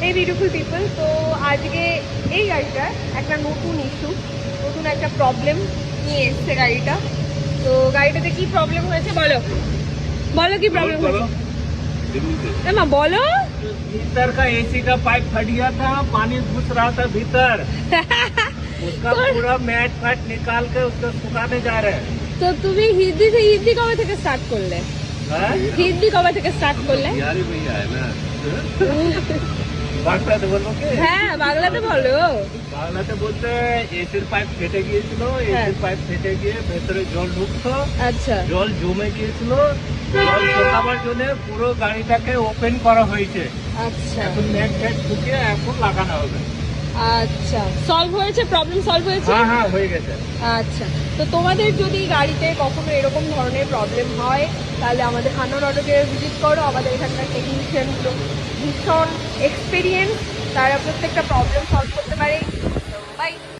এই beautiful people, তো আজকে এই গাড়িটা একটা নতুন ইস্যু, নতুন একটা প্রবলেম নিয়ে এসছে গাড়িটা। তো গাড়িটাতে কি প্রবলেম হয়েছে বলো, বলো কি প্রবলেম হয়েছে মা বলো। भीतर का एसी का पाइप फट गया था, पानी घुस रहा था भीतर। उसका पूरा मैट फैट निकाल के उसको सुखाने जा रहे हैं। তো তুমি হিন্দি কবে থেকে স্টার্ট করলে? হিন্দি কবে থেকে স্টার্ট করলে? यार भैया है ना বাংলাতে বলবো কি? হ্যাঁ বাংলাতে বলো। বাংলাতে বলতে এসির পাইপ ফেটে গিয়েছিল, এসির পাইপ ফেটে গিয়ে ভেতরে জল ঢুকতো, আচ্ছা জল জমে গিয়েছিল, জল শুকাবার জন্য পুরো গাড়িটাকে ওপেন করা হয়েছে। আচ্ছা এখন নেট ফেট ঢুকিয়ে এখন লাগানো হবে। আচ্ছা সলভ হয়েছে, প্রবলেম সলভ হয়েছে? হ্যাঁ হ্যাঁ হয়ে গেছে। আচ্ছা, তো তোমাদের যদি গাড়িতে কখনো এরকম ধরনের প্রবলেম হয় তাহলে আমাদের হান্নান অটোকে ভিজিট করো। আমাদের এখানকার টেকনিশিয়ানগুলো ভীষণ এক্সপিরিয়েন্স, তারা প্রত্যেকটা প্রবলেম সলভ করতে পারে।